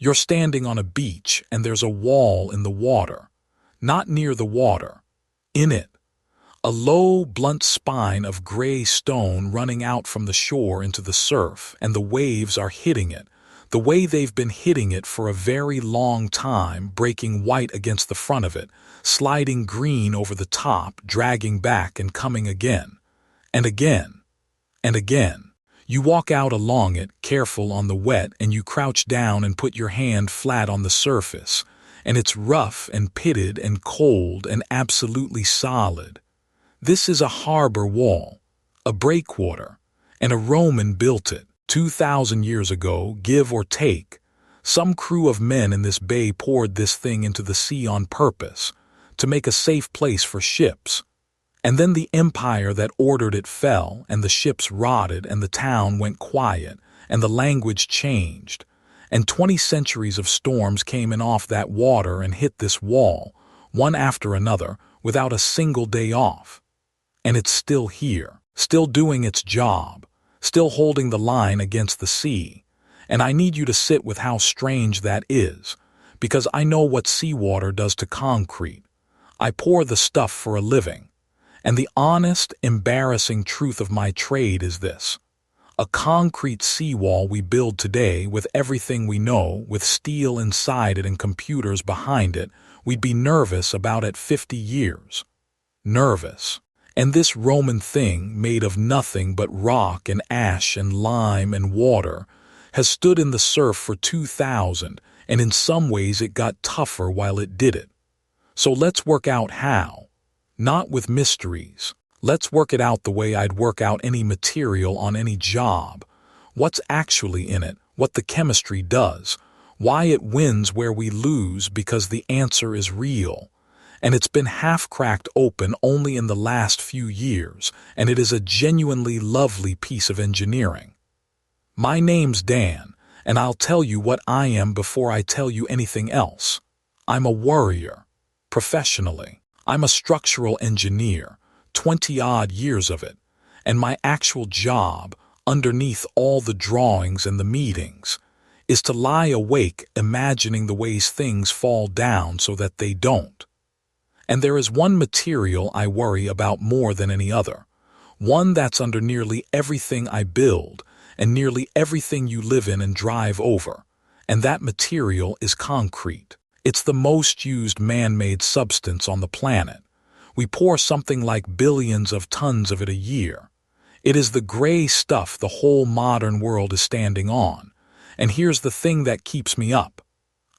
You're standing on a beach and there's a wall in the water. Not near the water. In it. A low, blunt spine of gray stone running out from the shore into the surf, and the waves are hitting it, the way they've been hitting it for a very long time, breaking white against the front of it, sliding green over the top, dragging back and coming again. And again. And again. You walk out along it, careful on the wet, and you crouch down and put your hand flat on the surface, and it's rough and pitted and cold and absolutely solid. This is a harbor wall, a breakwater, and a Roman built it 2,000 years ago, give or take. Some crew of men in this bay poured this thing into the sea on purpose, to make a safe place for ships. And then the empire that ordered it fell, and the ships rotted, and the town went quiet, and the language changed. And 20 centuries of storms came in off that water and hit this wall, one after another, without a single day off. And it's still here, still doing its job, still holding the line against the sea. And I need you to sit with how strange that is, because I know what seawater does to concrete. I pour the stuff for a living. And the honest, embarrassing truth of my trade is this. A concrete seawall we build today with everything we know, with steel inside it and computers behind it, we'd be nervous about at 50 years. Nervous. And this Roman thing, made of nothing but rock and ash and lime and water, has stood in the surf for 2,000, and in some ways it got tougher while it did it. So let's work out how. Not with mysteries. Let's work it out the way I'd work out any material on any job. What's actually in it, what the chemistry does, why it wins where we lose, because the answer is real. And it's been half cracked open only in the last few years, and it is a genuinely lovely piece of engineering. My name's Dan, and I'll tell you what I am before I tell you anything else. I'm a warrior, professionally. I'm a structural engineer, 20-odd years of it, and my actual job, underneath all the drawings and the meetings, is to lie awake imagining the ways things fall down so that they don't. And there is one material I worry about more than any other, one that's under nearly everything I build and nearly everything you live in and drive over, and that material is concrete. It's the most used man-made substance on the planet. We pour something like billions of tons of it a year. It is the gray stuff the whole modern world is standing on. And here's the thing that keeps me up.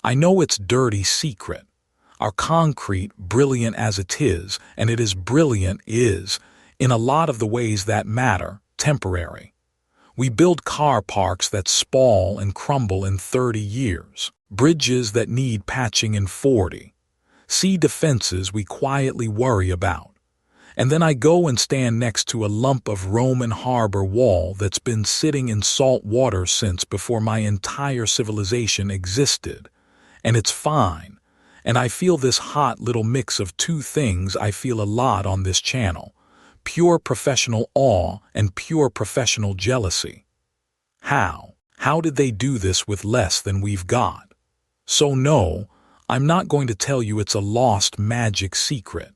I know it's dirty secret. Our concrete, brilliant as it is, and it is brilliant, is, in a lot of the ways that matter, temporary. We build car parks that spall and crumble in 30 years, bridges that need patching in 40, sea defenses we quietly worry about. And then I go and stand next to a lump of Roman harbor wall that's been sitting in salt water since before my entire civilization existed. And it's fine. And I feel this hot little mix of two things I feel a lot on this channel. Pure professional awe and pure professional jealousy. How? How did they do this with less than we've got? So no, I'm not going to tell you it's a lost magic secret.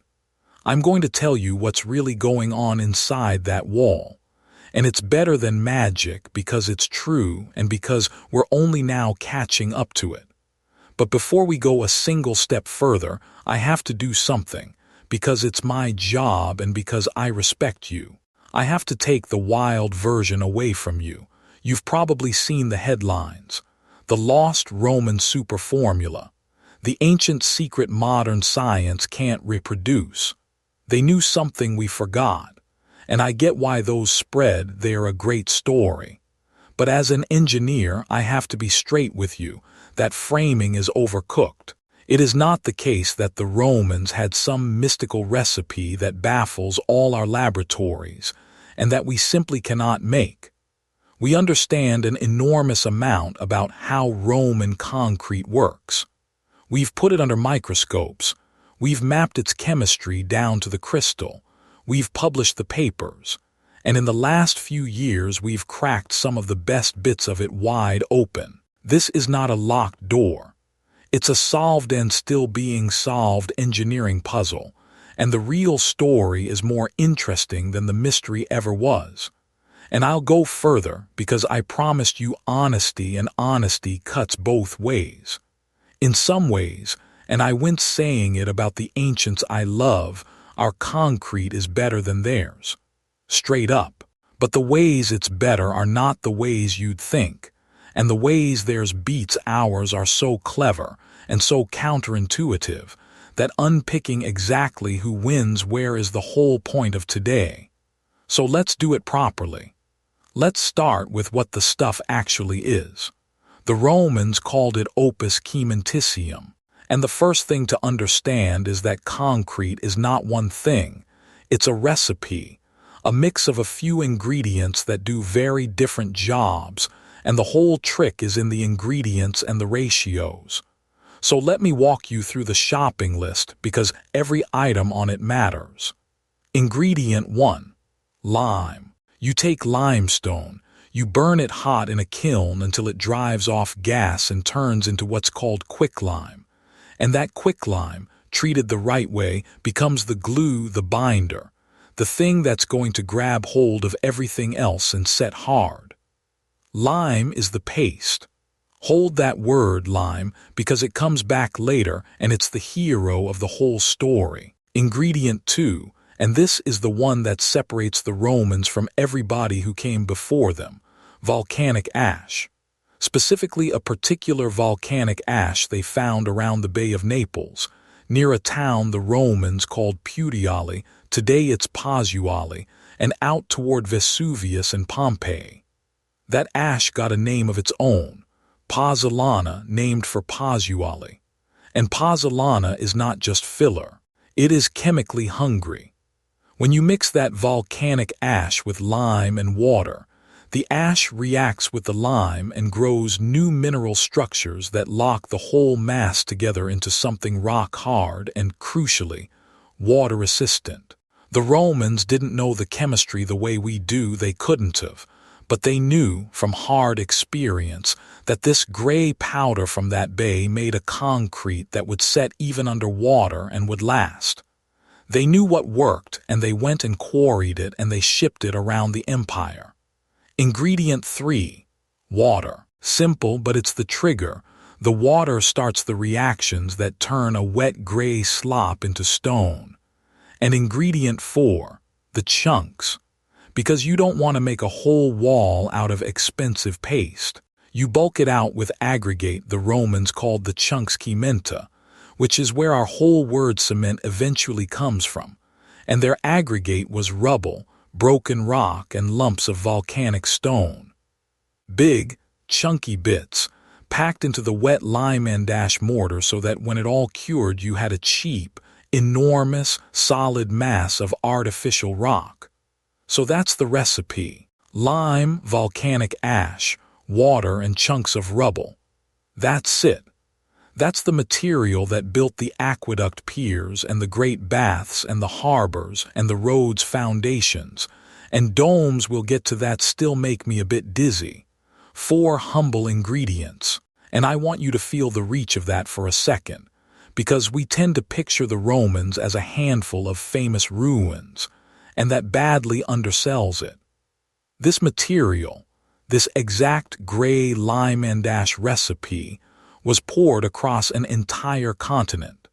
I'm going to tell you what's really going on inside that wall. And it's better than magic because it's true and because we're only now catching up to it. But before we go a single step further, I have to do something, because it's my job and because I respect you. I have to take the wild version away from you. You've probably seen the headlines. The lost Roman super formula. The ancient secret modern science can't reproduce. They knew something we forgot. And I get why those spread, they're a great story. But as an engineer, I have to be straight with you. That framing is overcooked. It is not the case that the Romans had some mystical recipe that baffles all our laboratories and that we simply cannot make. We understand an enormous amount about how Roman concrete works. We've put it under microscopes. We've mapped its chemistry down to the crystal. We've published the papers. And in the last few years, we've cracked some of the best bits of it wide open. This is not a locked door. It's a solved and still being solved engineering puzzle, and the real story is more interesting than the mystery ever was. And I'll go further because I promised you honesty, and honesty cuts both ways. In some ways, and I went saying it about the ancients I love, our concrete is better than theirs. Straight up. But the ways it's better are not the ways you'd think, and the ways theirs beats ours are so clever and so counterintuitive that unpicking exactly who wins where is the whole point of today. So let's do it properly. Let's start with what the stuff actually is. The Romans called it Opus Caementicium, and the first thing to understand is that concrete is not one thing. It's a recipe, a mix of a few ingredients that do very different jobs, and the whole trick is in the ingredients and the ratios. So let me walk you through the shopping list because every item on it matters. Ingredient 1. Lime. You take limestone, you burn it hot in a kiln until it drives off gas and turns into what's called quicklime. And that quicklime, treated the right way, becomes the glue, the binder, the thing that's going to grab hold of everything else and set hard. Lime is the paste. Hold that word, lime, because it comes back later and it's the hero of the whole story. Ingredient 2, and this is the one that separates the Romans from everybody who came before them: volcanic ash. Specifically a particular volcanic ash they found around the Bay of Naples, near a town the Romans called Puteoli, today it's Pozzuoli, and out toward Vesuvius and Pompeii. That ash got a name of its own, pozzolana, named for Pozzuoli. And pozzolana is not just filler, it is chemically hungry. When you mix that volcanic ash with lime and water, the ash reacts with the lime and grows new mineral structures that lock the whole mass together into something rock-hard and, crucially, water-resistant. The Romans didn't know the chemistry the way we do, they couldn't have, but they knew, from hard experience, that this gray powder from that bay made a concrete that would set even under water and would last. They knew what worked, and they went and quarried it, and they shipped it around the empire. Ingredient 3. Water. Simple, but it's the trigger. The water starts the reactions that turn a wet gray slop into stone. And ingredient 4. The chunks. Because you don't want to make a whole wall out of expensive paste. You bulk it out with aggregate the Romans called the chunks cementa, which is where our whole word cement eventually comes from. And their aggregate was rubble, broken rock, and lumps of volcanic stone. Big, chunky bits, packed into the wet lime and ash mortar so that when it all cured you had a cheap, enormous, solid mass of artificial rock. So that's the recipe. Lime, volcanic ash, water, and chunks of rubble. That's it. That's the material that built the aqueduct piers and the great baths and the harbors and the roads' foundations. And domes will get to that still make me a bit dizzy. 4 humble ingredients. And I want you to feel the reach of that for a second, because we tend to picture the Romans as a handful of famous ruins, and that badly undersells it. This material, this exact gray lime and ash recipe, was poured across an entire continent.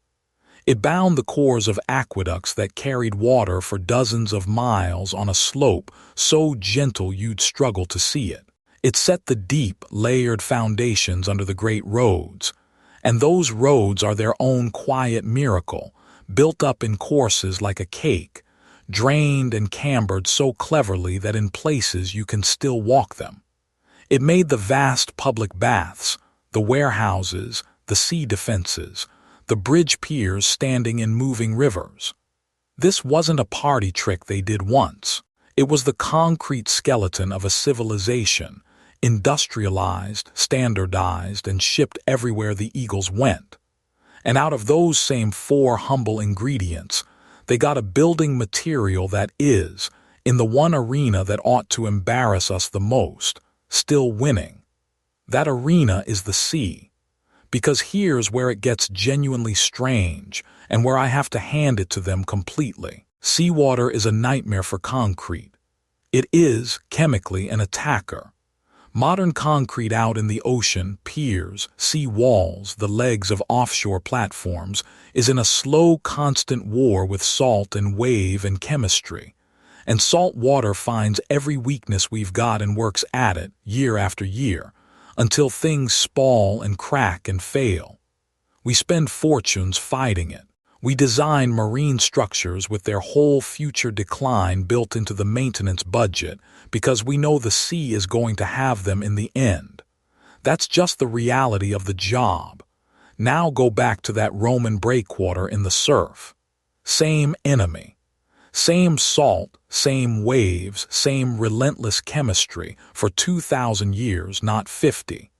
It bound the cores of aqueducts that carried water for dozens of miles on a slope so gentle you'd struggle to see it. It set the deep, layered foundations under the great roads, and those roads are their own quiet miracle, built up in courses like a cake, drained and cambered so cleverly that in places you can still walk them. It made the vast public baths, the warehouses, the sea defenses, the bridge piers standing in moving rivers. This wasn't a party trick they did once. It was the concrete skeleton of a civilization, industrialized, standardized, and shipped everywhere the eagles went. And out of those same 4 humble ingredients, they got a building material that is, in the one arena that ought to embarrass us the most, still winning. That arena is the sea. Because here's where it gets genuinely strange, and where I have to hand it to them completely. Seawater is a nightmare for concrete. It is, chemically, an attacker. Modern concrete out in the ocean, piers, sea walls, the legs of offshore platforms, is in a slow, constant war with salt and wave and chemistry. And salt water finds every weakness we've got and works at it, year after year, until things spall and crack and fail. We spend fortunes fighting it. We design marine structures with their whole future decline built into the maintenance budget because we know the sea is going to have them in the end. That's just the reality of the job. Now go back to that Roman breakwater in the surf. Same enemy. Same salt, same waves, same relentless chemistry for 2,000 years, not 50.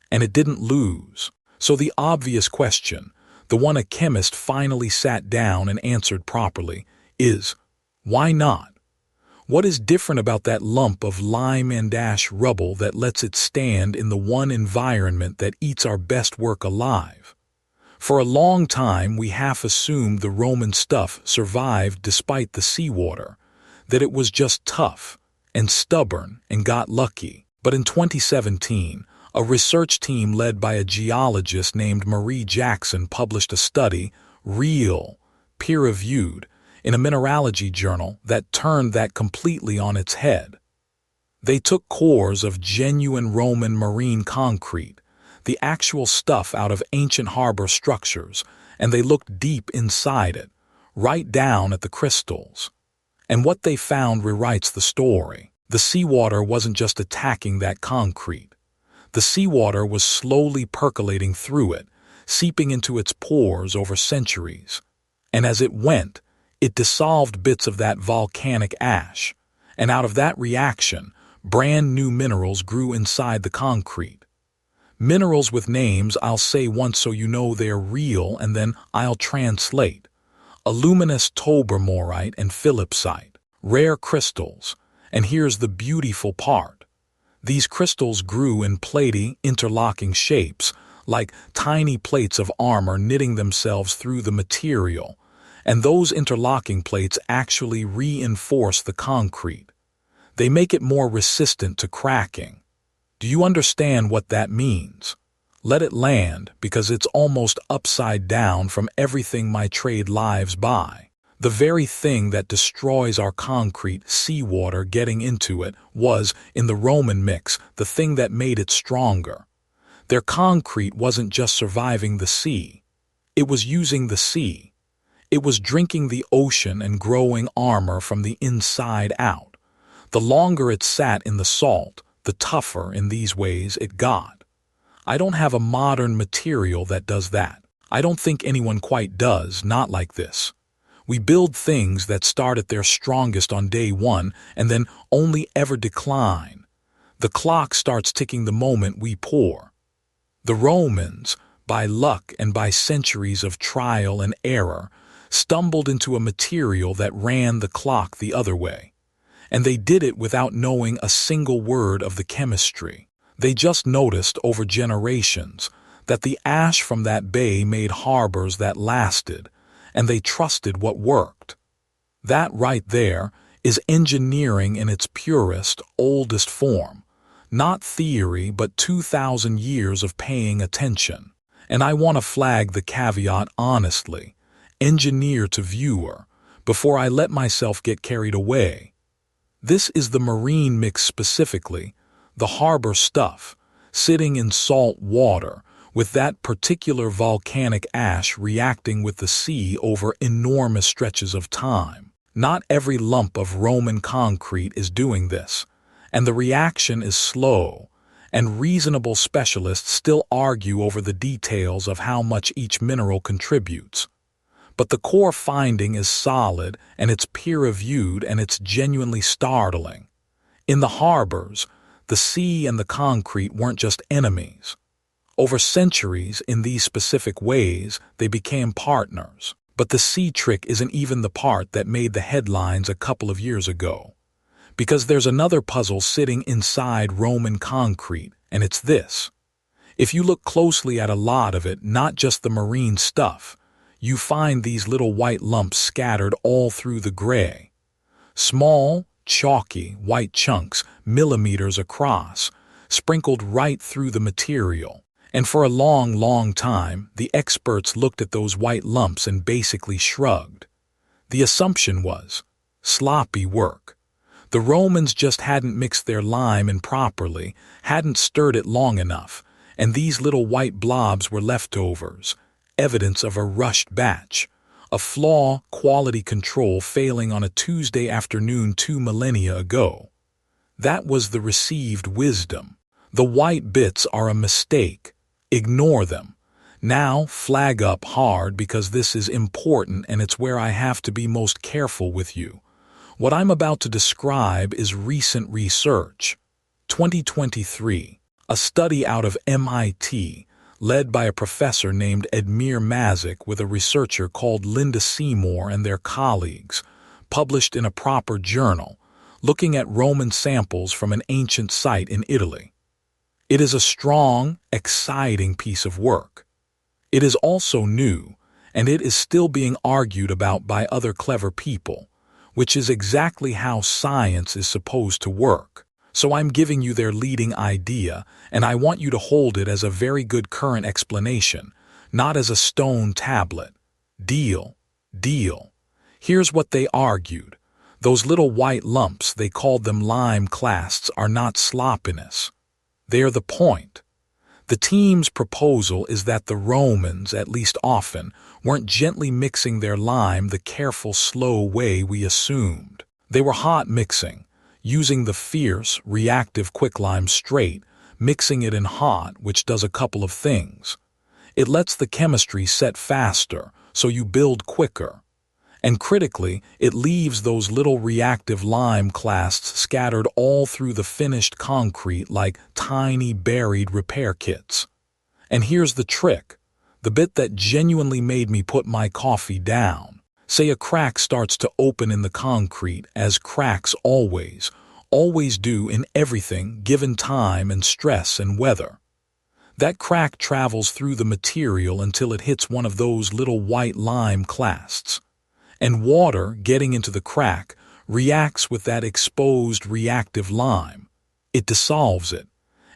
And it didn't lose. So the obvious question, the one a chemist finally sat down and answered properly, is, why not? What is different about that lump of lime and ash rubble that lets it stand in the one environment that eats our best work alive? For a long time we half assumed the Roman stuff survived despite the seawater, that it was just tough and stubborn and got lucky. But in 2017, a research team led by a geologist named Marie Jackson published a study, real, peer-reviewed, in a mineralogy journal that turned that completely on its head. They took cores of genuine Roman marine concrete, the actual stuff out of ancient harbor structures, and they looked deep inside it, right down at the crystals. And what they found rewrites the story. The seawater wasn't just attacking that concrete. The seawater was slowly percolating through it, seeping into its pores over centuries. And as it went, it dissolved bits of that volcanic ash, and out of that reaction, brand new minerals grew inside the concrete. Minerals with names I'll say once so you know they're real, and then I'll translate. Aluminous tobermorite and philipsite, rare crystals. And here's the beautiful part. These crystals grew in platy, interlocking shapes, like tiny plates of armor knitting themselves through the material, and those interlocking plates actually reinforce the concrete. They make it more resistant to cracking. Do you understand what that means? Let it land, because it's almost upside down from everything my trade lives by. The very thing that destroys our concrete, seawater getting into it, was, in the Roman mix, the thing that made it stronger. Their concrete wasn't just surviving the sea. It was using the sea. It was drinking the ocean and growing armor from the inside out. The longer it sat in the salt, the tougher in these ways it got. I don't have a modern material that does that. I don't think anyone quite does, not like this. We build things that start at their strongest on day one and then only ever decline. The clock starts ticking the moment we pour. The Romans, by luck and by centuries of trial and error, stumbled into a material that ran the clock the other way. And they did it without knowing a single word of the chemistry. They just noticed over generations that the ash from that bay made harbors that lasted, and they trusted what worked. That right there is engineering in its purest, oldest form. Not theory, but 2,000 years of paying attention. And I want to flag the caveat honestly, engineer to viewer, before I let myself get carried away. This is the marine mix specifically, the harbor stuff, sitting in salt water, with that particular volcanic ash reacting with the sea over enormous stretches of time. Not every lump of Roman concrete is doing this, and the reaction is slow, and reasonable specialists still argue over the details of how much each mineral contributes. But the core finding is solid, and it's peer-reviewed, and it's genuinely startling. In the harbors, the sea and the concrete weren't just enemies. Over centuries, in these specific ways, they became partners. But the sea trick isn't even the part that made the headlines a couple of years ago. Because there's another puzzle sitting inside Roman concrete, and it's this. If you look closely at a lot of it, not just the marine stuff, you find these little white lumps scattered all through the gray. Small, chalky, white chunks, millimeters across, sprinkled right through the material. And for a long, long time, the experts looked at those white lumps and basically shrugged. The assumption was sloppy work. The Romans just hadn't mixed their lime in properly, hadn't stirred it long enough, and these little white blobs were leftovers, evidence of a rushed batch, a flaw quality control failing on a Tuesday afternoon 2 millennia ago. That was the received wisdom. The white bits are a mistake. Ignore them. Now flag up hard because this is important and it's where I have to be most careful with you. What I'm about to describe is recent research. 2023, a study out of MIT, led by a professor named Edmir Mazik with a researcher called Linda Seymour and their colleagues, published in a proper journal, looking at Roman samples from an ancient site in Italy. It is a strong, exciting piece of work. It is also new, and it is still being argued about by other clever people, which is exactly how science is supposed to work. So I'm giving you their leading idea, and I want you to hold it as a very good current explanation, not as a stone tablet. Deal. Deal. Here's what they argued. Those little white lumps, they called them lime clasts, are not sloppiness. They are the point. The team's proposal is that the Romans, at least often, weren't gently mixing their lime the careful, slow way we assumed. They were hot mixing, using the fierce, reactive quicklime straight, mixing it in hot, which does a couple of things. It lets the chemistry set faster, so you build quicker. And critically, it leaves those little reactive lime clasts scattered all through the finished concrete like tiny buried repair kits. And here's the trick, the bit that genuinely made me put my coffee down. Say a crack starts to open in the concrete, as cracks always do in everything given time and stress and weather. That crack travels through the material until it hits one of those little white lime clasts. And water, getting into the crack, reacts with that exposed reactive lime. It dissolves it,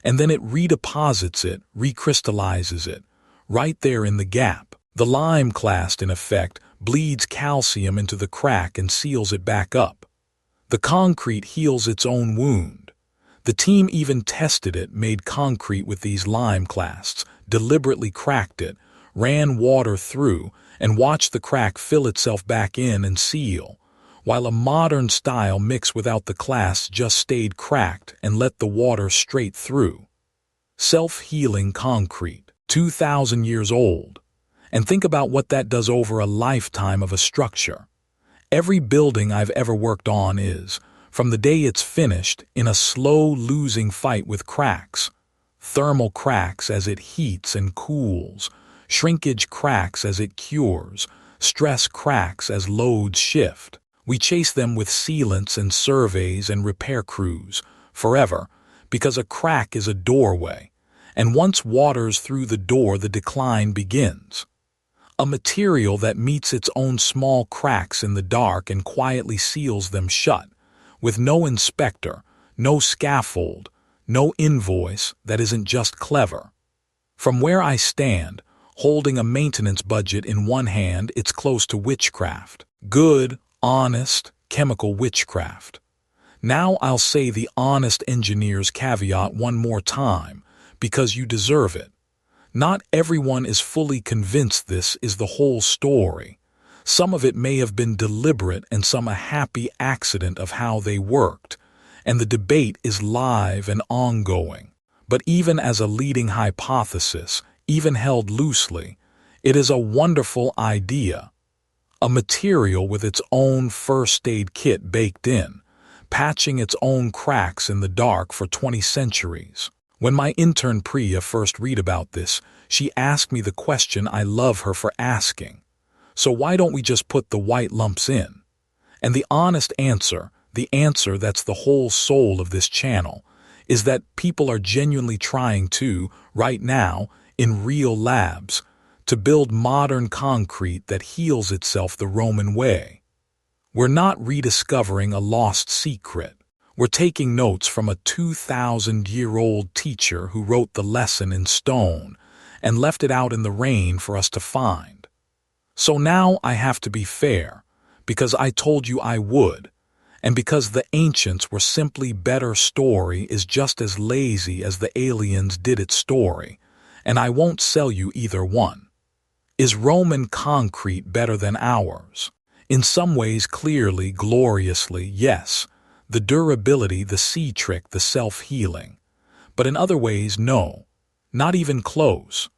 and then it redeposits it, recrystallizes it, right there in the gap. The lime clast, in effect, bleeds calcium into the crack and seals it back up. The concrete heals its own wound. The team even tested it, made concrete with these lime clasts, deliberately cracked it, ran water through, and watched the crack fill itself back in and seal, while a modern style mix without the clasts just stayed cracked and let the water straight through. Self-healing concrete, 2,000 years old. And think about what that does over a lifetime of a structure. Every building I've ever worked on is, from the day it's finished, in a slow losing fight with cracks. Thermal cracks as it heats and cools, shrinkage cracks as it cures, stress cracks as loads shift. We chase them with sealants and surveys and repair crews, forever, because a crack is a doorway, and once water's through the door the decline begins. A material that meets its own small cracks in the dark and quietly seals them shut, with no inspector, no scaffold, no invoice that isn't just clever. From where I stand, holding a maintenance budget in one hand, it's close to witchcraft. Good, honest, chemical witchcraft. Now I'll say the honest engineer's caveat one more time, because you deserve it. Not everyone is fully convinced this is the whole story. Some of it may have been deliberate and some a happy accident of how they worked, and the debate is live and ongoing. But even as a leading hypothesis, even held loosely, it is a wonderful idea. A material with its own first aid kit baked in, patching its own cracks in the dark for 20 centuries. When my intern Priya first read about this, she asked me the question I love her for asking. So why don't we just put the white lumps in? And the honest answer, the answer that's the whole soul of this channel, is that people are genuinely trying to, right now, in real labs, to build modern concrete that heals itself the Roman way. We're not rediscovering a lost secret. We're taking notes from a 2,000-year-old teacher who wrote the lesson in stone and left it out in the rain for us to find. So now I have to be fair, because I told you I would, and because the ancients were simply better story is just as lazy as the aliens did its story, and I won't sell you either one. Is Roman concrete better than ours? In some ways, clearly, gloriously, yes. The durability, the sea trick, the self-healing. But in other ways, no. Not even close.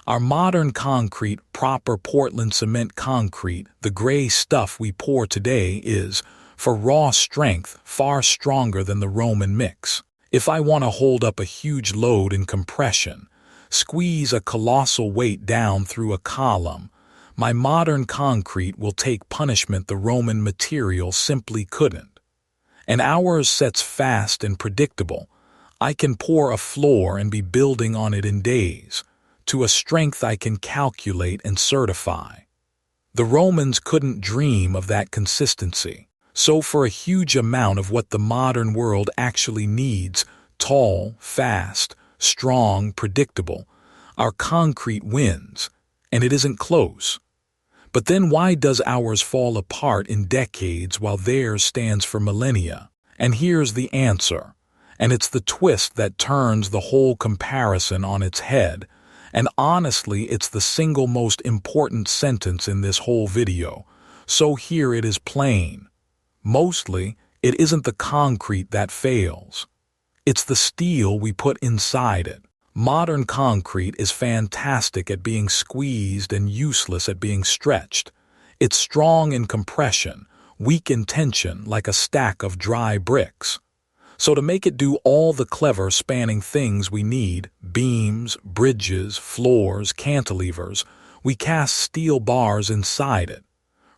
Our modern concrete, proper Portland cement concrete, the gray stuff we pour today is, for raw strength, far stronger than the Roman mix. If I want to hold up a huge load in compression, squeeze a colossal weight down through a column, my modern concrete will take punishment the Roman material simply couldn't. And ours sets fast and predictable. I can pour a floor and be building on it in days, to a strength I can calculate and certify. The Romans couldn't dream of that consistency. So for a huge amount of what the modern world actually needs, tall, fast, strong, predictable, our concrete wins, and it isn't close. But then why does ours fall apart in decades while theirs stands for millennia? And here's the answer, and it's the twist that turns the whole comparison on its head, and honestly it's the single most important sentence in this whole video, so here it is plain. Mostly, it isn't the concrete that fails. It's the steel we put inside it. Modern concrete is fantastic at being squeezed and useless at being stretched. It's strong in compression, weak in tension like a stack of dry bricks. So to make it do all the clever spanning things we need, beams, bridges, floors, cantilevers, we cast steel bars inside it.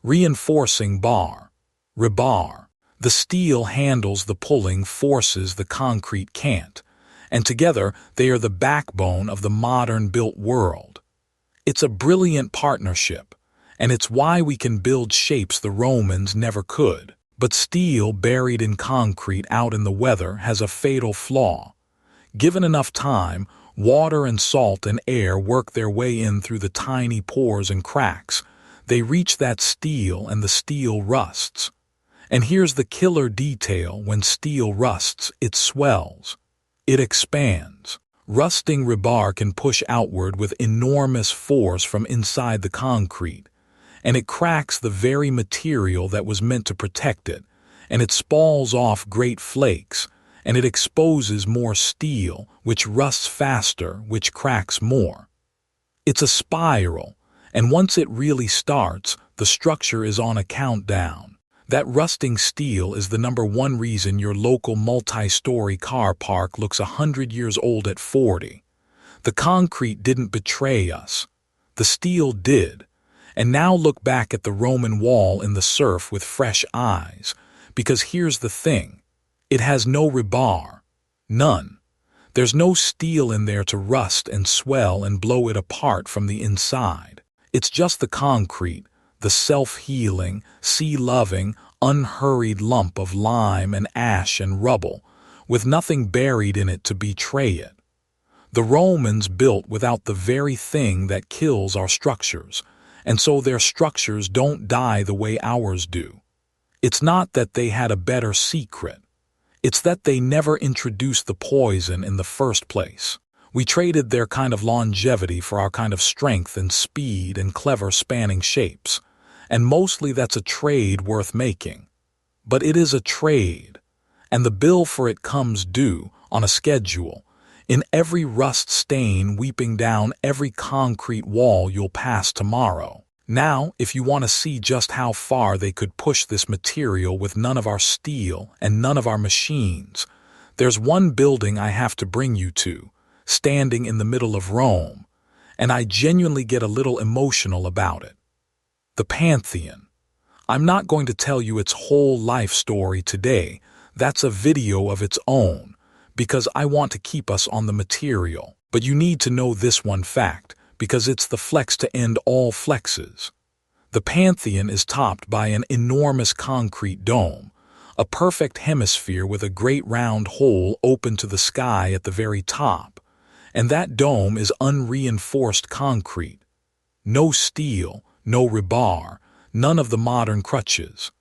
Reinforcing bar. Rebar. The steel handles the pulling forces the concrete can't, and together they are the backbone of the modern built world. It's a brilliant partnership, and it's why we can build shapes the Romans never could. But steel buried in concrete out in the weather has a fatal flaw. Given enough time, water and salt and air work their way in through the tiny pores and cracks. They reach that steel and the steel rusts. And here's the killer detail: when steel rusts, it swells. It expands. Rusting rebar can push outward with enormous force from inside the concrete, and it cracks the very material that was meant to protect it, and it spalls off great flakes, and it exposes more steel, which rusts faster, which cracks more. It's a spiral, and once it really starts, the structure is on a countdown. That rusting steel is the #1 reason your local multi-story car park looks 100 years old at 40. The concrete didn't betray us. The steel did. And now look back at the Roman wall in the surf with fresh eyes, because here's the thing. It has no rebar. None. There's no steel in there to rust and swell and blow it apart from the inside. It's just the concrete, the self-healing, sea-loving, unhurried lump of lime and ash and rubble, with nothing buried in it to betray it. The Romans built without the very thing that kills our structures, and so their structures don't die the way ours do. It's not that they had a better secret. It's that they never introduced the poison in the first place. We traded their kind of longevity for our kind of strength and speed and clever spanning shapes. And mostly that's a trade worth making. But it is a trade, and the bill for it comes due, on a schedule, in every rust stain weeping down every concrete wall you'll pass tomorrow. Now, if you want to see just how far they could push this material with none of our steel and none of our machines, there's one building I have to bring you to, standing in the middle of Rome, and I genuinely get a little emotional about it. The Pantheon. I'm not going to tell you its whole life story today. That's a video of its own, because I want to keep us on the material. But you need to know this one fact, because it's the flex to end all flexes. The Pantheon is topped by an enormous concrete dome, a perfect hemisphere with a great round hole open to the sky at the very top, and that dome is unreinforced concrete. No steel, no rebar, none of the modern crutches.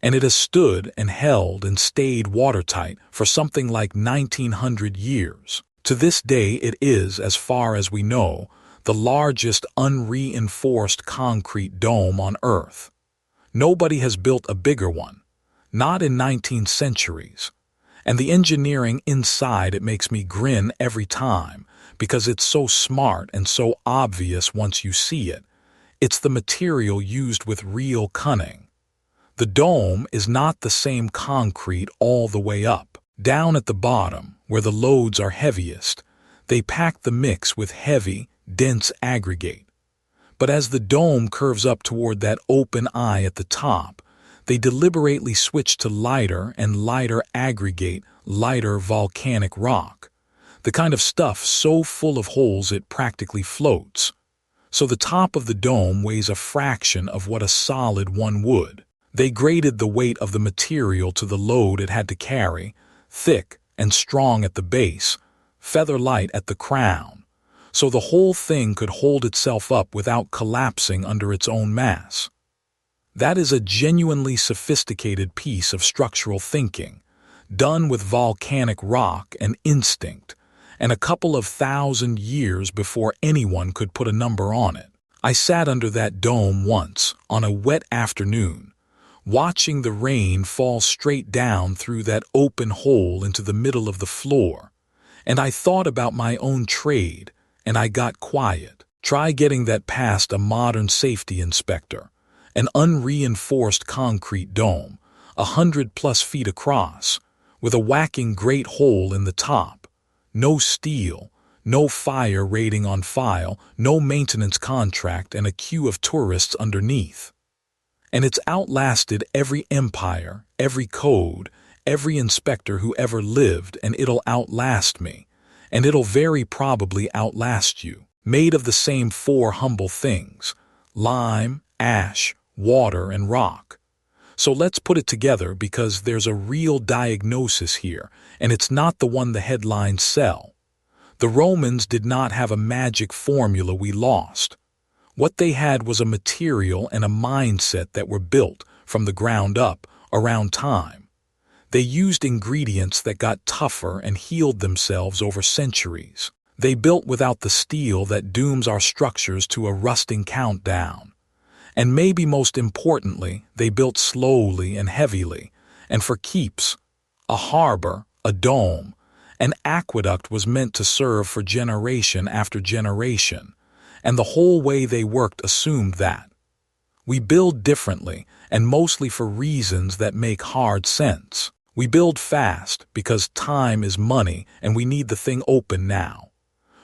And it has stood and held and stayed watertight for something like 1900 years. To this day it is, as far as we know, the largest unreinforced concrete dome on Earth. Nobody has built a bigger one, not in 19 centuries. And the engineering inside it makes me grin every time, because it's so smart and so obvious once you see it. It's the material used with real cunning. The dome is not the same concrete all the way up. Down at the bottom, where the loads are heaviest, they pack the mix with heavy, dense aggregate. But as the dome curves up toward that open eye at the top, they deliberately switch to lighter and lighter aggregate, lighter volcanic rock, the kind of stuff so full of holes it practically floats. So the top of the dome weighs a fraction of what a solid one would. They graded the weight of the material to the load it had to carry, thick and strong at the base, feather light at the crown, so the whole thing could hold itself up without collapsing under its own mass. That is a genuinely sophisticated piece of structural thinking, done with volcanic rock and instinct, and a couple of 1,000 years before anyone could put a number on it. I sat under that dome once, on a wet afternoon, watching the rain fall straight down through that open hole into the middle of the floor, and I thought about my own trade, and I got quiet. Try getting that past a modern safety inspector. An unreinforced concrete dome, 100+ feet across, with a whacking great hole in the top. No steel, no fire rating on file, no maintenance contract, and a queue of tourists underneath. And it's outlasted every empire, every code, every inspector who ever lived, and it'll outlast me, and it'll very probably outlast you. Made of the same 4 humble things: lime, ash, water, and rock. So let's put it together, because there's a real diagnosis here, and it's not the one the headlines sell. The Romans did not have a magic formula we lost. What they had was a material and a mindset that were built from the ground up around time. They used ingredients that got tougher and healed themselves over centuries. They built without the steel that dooms our structures to a rusting countdown. And maybe most importantly, they built slowly and heavily, and for keeps. A harbor, a dome, an aqueduct was meant to serve for generation after generation, and the whole way they worked assumed that. We build differently, and mostly for reasons that make hard sense. We build fast because time is money and we need the thing open now.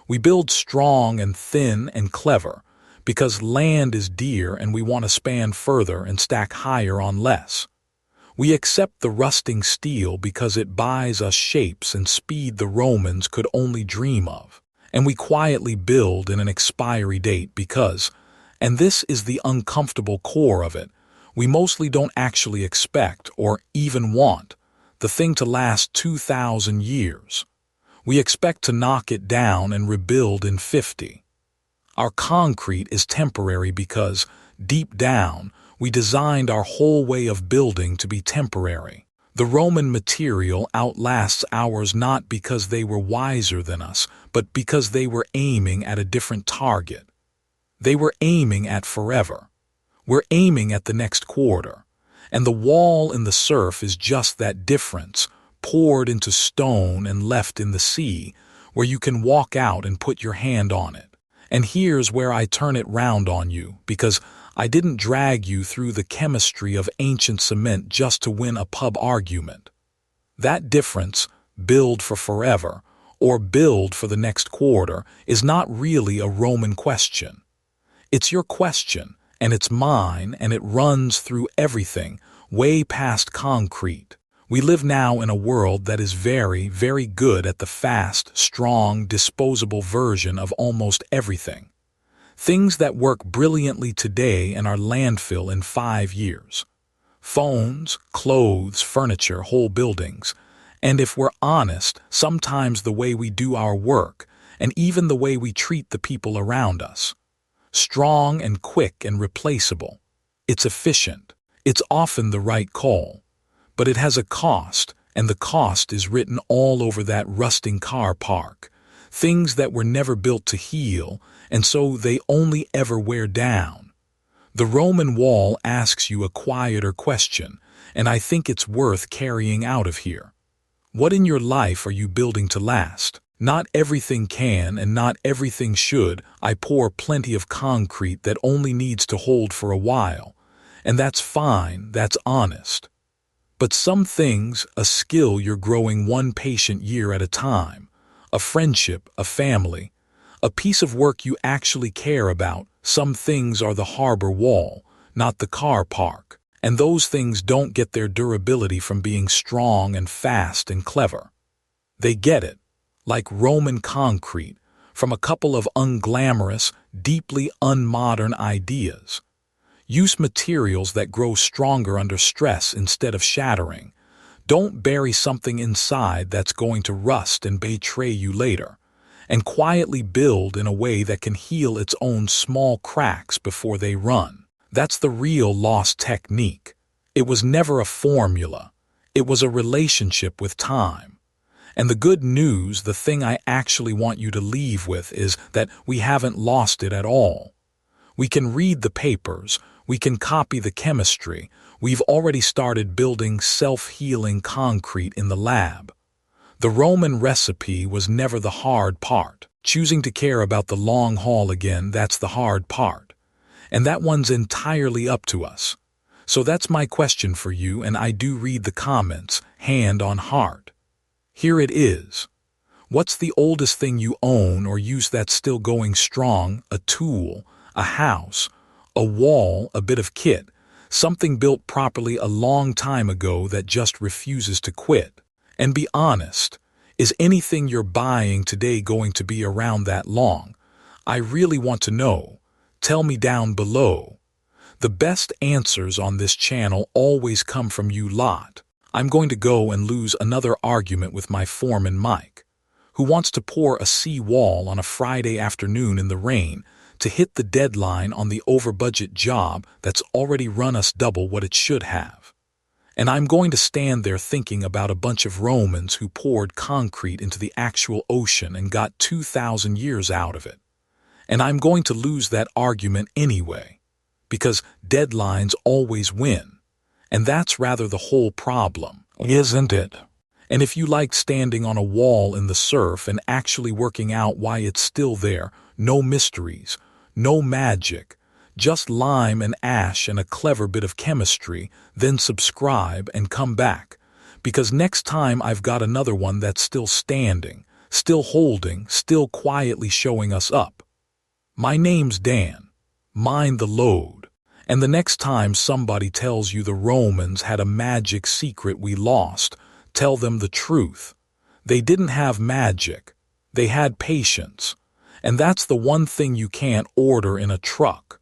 We build strong and thin and clever because land is dear and we want to span further and stack higher on less. We accept the rusting steel because it buys us shapes and speed the Romans could only dream of. And we quietly build in an expiry date because, and this is the uncomfortable core of it, we mostly don't actually expect or even want the thing to last 2,000 years. We expect to knock it down and rebuild in 50. Our concrete is temporary because, deep down, we designed our whole way of building to be temporary. The Roman material outlasts ours not because they were wiser than us, but because they were aiming at a different target. They were aiming at forever. We're aiming at the next quarter. And the wall in the surf is just that difference, poured into stone and left in the sea, where you can walk out and put your hand on it. And here's where I turn it round on you, because I didn't drag you through the chemistry of ancient cement just to win a pub argument. That difference, build for forever, or build for the next quarter, is not really a Roman question. It's your question, and it's mine, and it runs through everything, way past concrete. We live now in a world that is very, very good at the fast, strong, disposable version of almost everything. Things that work brilliantly today and are landfill in 5 years. Phones, clothes, furniture, whole buildings. And if we're honest, sometimes the way we do our work, and even the way we treat the people around us. Strong and quick and replaceable. It's efficient. It's often the right call. But it has a cost, and the cost is written all over that rusting car park. Things that were never built to heal, and so they only ever wear down. The Roman wall asks you a quieter question, and I think it's worth carrying out of here. What in your life are you building to last? Not everything can and not everything should. I pour plenty of concrete that only needs to hold for a while. And that's fine, that's honest. But some things, a skill you're growing one patient year at a time, a friendship, a family, a piece of work you actually care about, some things are the harbor wall, not the car park. And those things don't get their durability from being strong and fast and clever. They get it, like Roman concrete, from a couple of unglamorous, deeply unmodern ideas. Use materials that grow stronger under stress instead of shattering. Don't bury something inside that's going to rust and betray you later. And quietly build in a way that can heal its own small cracks before they run. That's the real lost technique. It was never a formula. It was a relationship with time. And the good news, the thing I actually want you to leave with, is that we haven't lost it at all. We can read the papers, we can copy the chemistry, we've already started building self-healing concrete in the lab. The Roman recipe was never the hard part. Choosing to care about the long haul again, that's the hard part. And that one's entirely up to us. So that's my question for you, and I do read the comments, hand on heart. Here it is. What's the oldest thing you own or use that's still going strong? A tool, a house, a wall, a bit of kit, something built properly a long time ago that just refuses to quit. And be honest, is anything you're buying today going to be around that long? I really want to know. Tell me down below. The best answers on this channel always come from you lot. I'm going to go and lose another argument with my foreman Mike, who wants to pour a sea-wall on a Friday afternoon in the rain to hit the deadline on the over-budget job that's already run us double what it should have. And I'm going to stand there thinking about a bunch of Romans who poured concrete into the actual ocean and got 2,000 years out of it. And I'm going to lose that argument anyway, because deadlines always win. And that's rather the whole problem, isn't it? And if you like standing on a wall in the surf and actually working out why it's still there, no mysteries, no magic, just lime and ash and a clever bit of chemistry, then subscribe and come back. Because next time I've got another one that's still standing, still holding, still quietly showing us up. My name's Dan. Mind the load. And the next time somebody tells you the Romans had a magic secret we lost, tell them the truth. They didn't have magic. They had patience. And that's the one thing you can't order in a truck.